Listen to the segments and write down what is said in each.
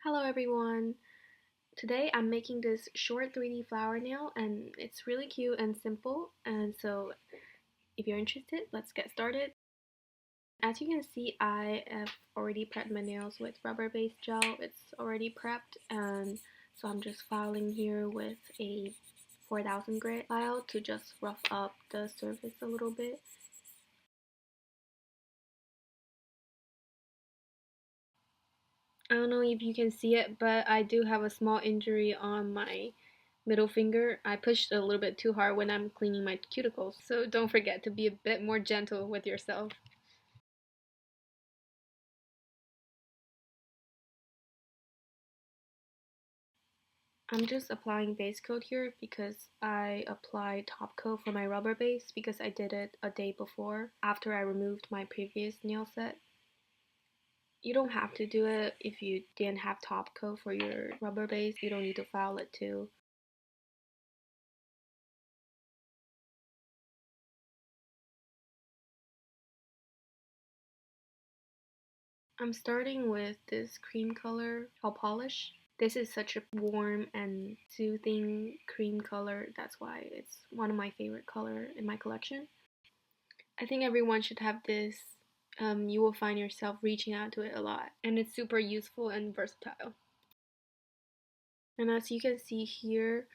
Hello everyone! Today I'm making this short 3D flower nail and it's really cute and simple, and so if you're interested, let's get started. As you can see, I have already prepped my nails with rubber-based gel. It's already prepped, and so I'm just filing here with a 4000 grit file to just rough up the surface a little bit. I don't know if you can see it, but I do have a small injury on my middle finger. I pushed a little bit too hard when I'm cleaning my cuticles, so don't forget to be a bit more gentle with yourself. I'm just applying base coat here because I applied top coat for my rubber base because I did it a day before after I removed my previous nail set. You don't have to do it if you didn't have top coat for your rubber base. You don't need to file it too. I'm starting with this cream color called Polish. This is such a warm and soothing cream color. That's why it's one of my favorite color in my collection. I think everyone should have this. You will find yourself reaching out to it a lot, and it's super useful and versatile. And as you can see here,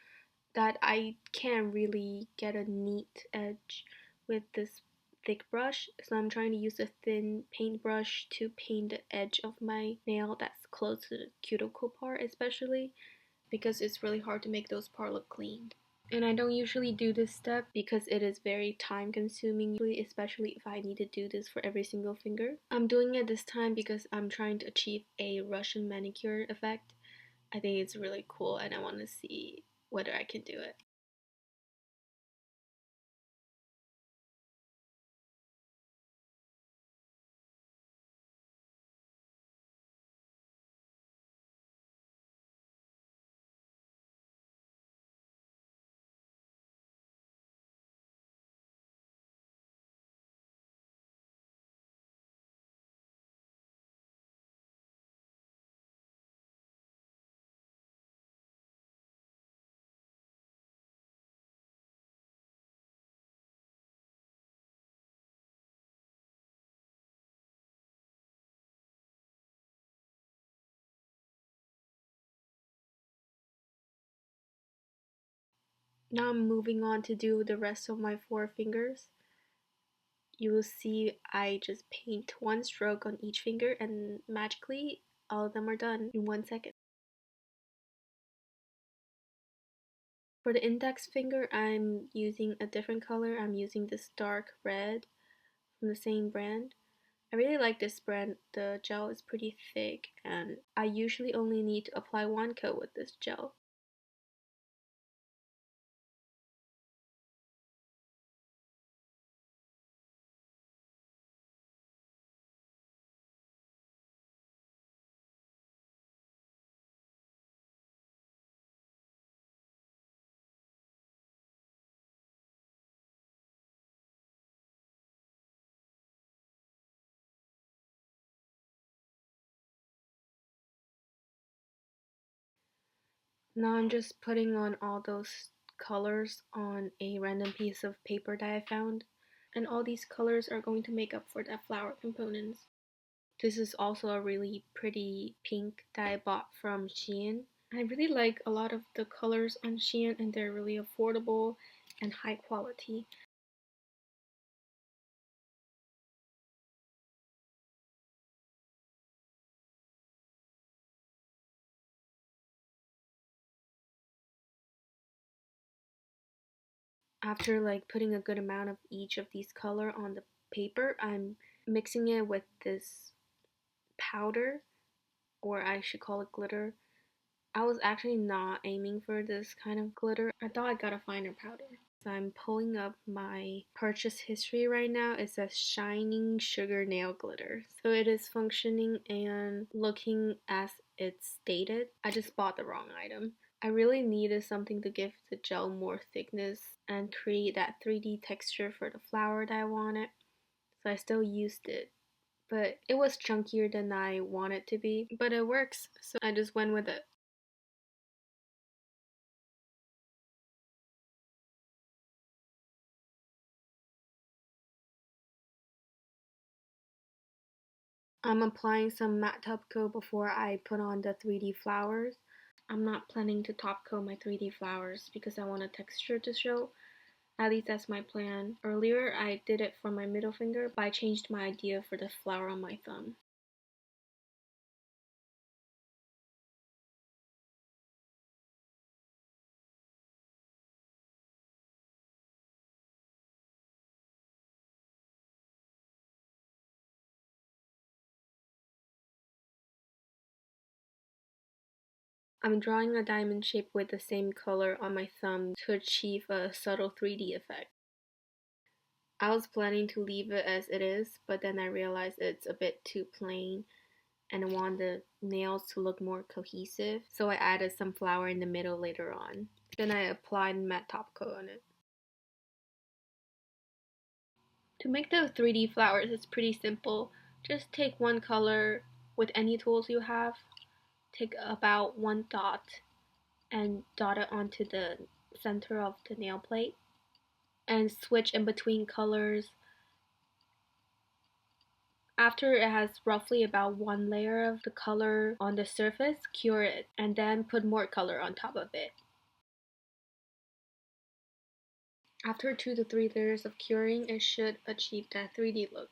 that I can't really get a neat edge with this thick brush, so I'm trying to use a thin paintbrush to paint the edge of my nail that's close to the cuticle part, especially because it's really hard to make those parts look clean. And I don't usually do this step because it is very time consuming, especially if I need to do this for every single finger. I'm doing it this time because I'm trying to achieve a Russian manicure effect. I think it's really cool and I want to see whether I can do it. Now I'm moving on to do the rest of my four fingers. You will see I just paint one stroke on each finger and magically all of them are done in 1 second. For the index finger, I'm using a different color. I'm using this dark red from the same brand. I really like this brand. The gel is pretty thick and I usually only need to apply one coat with this gel. Now I'm just putting on all those colors on a random piece of paper that I found. And all these colors are going to make up for the flower components. This is also a really pretty pink that I bought from SHEIN. I really like a lot of the colors on SHEIN and they're really affordable and high quality. After like putting a good amount of each of these color on the paper, I'm mixing it with this powder, or I should call it glitter. I was actually not aiming for this kind of glitter. I thought I got a finer powder. So I'm pulling up my purchase history right now. It says shining sugar nail glitter. So it is functioning and looking as it's stated. I just bought the wrong item. I really needed something to give the gel more thickness and create that 3D texture for the flower that I wanted. So I still used it but it was chunkier than I want it to be. But it works, so I just went with it. I'm applying some matte top coat before I put on the 3D flowers. I'm not planning to top coat my 3D flowers because I want a texture to show. At least that's my plan. Earlier, I did it for my middle finger, but I changed my idea for the flower on my thumb. I'm drawing a diamond shape with the same color on my thumb to achieve a subtle 3D effect. I was planning to leave it as it is, but then I realized it's a bit too plain and I want the nails to look more cohesive, so I added some flower in the middle later on. Then I applied matte top coat on it. To make the 3D flowers, it's pretty simple. Just take one color with any tools you have, take about one dot and dot it onto the center of the nail plate and switch in between colors. After it has roughly about one layer of the color on the surface, cure it and then put more color on top of it. After 2 to 3 layers of curing, it should achieve that 3D look.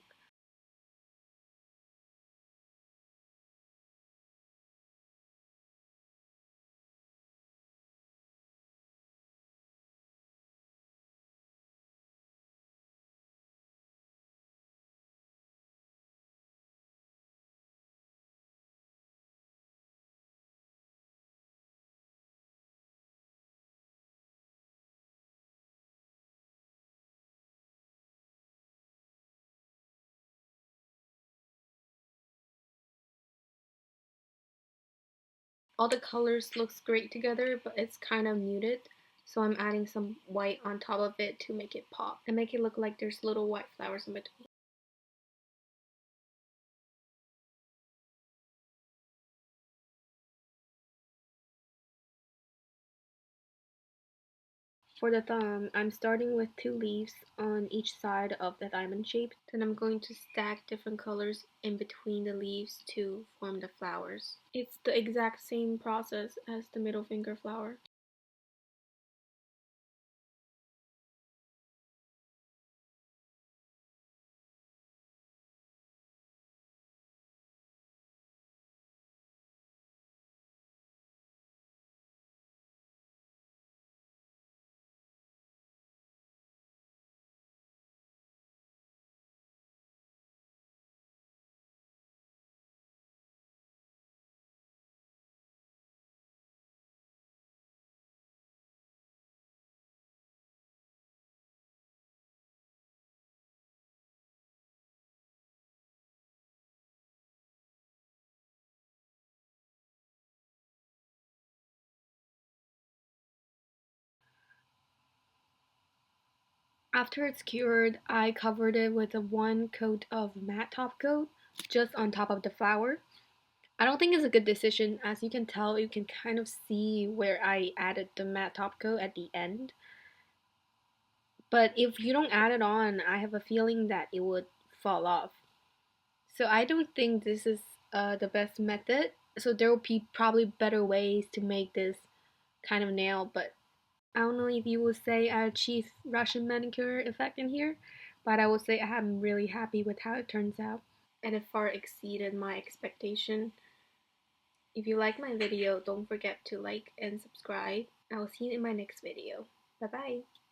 All the colors looks great together, but it's kind of muted, so I'm adding some white on top of it to make it pop and make it look like there's little white flowers in between. For the thumb, I'm starting with 2 leaves on each side of the diamond shape. Then I'm going to stack different colors in between the leaves to form the flowers. It's the exact same process as the middle finger flower. After it's cured, I covered it with a one coat of matte top coat just on top of the flower. I don't think it's a good decision. As you can tell, you can kind of see where I added the matte top coat at the end. But if you don't add it on, I have a feeling that it would fall off. So I don't think this is the best method. So there will be probably better ways to make this kind of nail, but I don't know if you would say I achieved Russian manicure effect in here, but I will say I'm really happy with how it turns out, and it far exceeded my expectation. If you like my video, don't forget to like and subscribe. I will see you in my next video. Bye bye.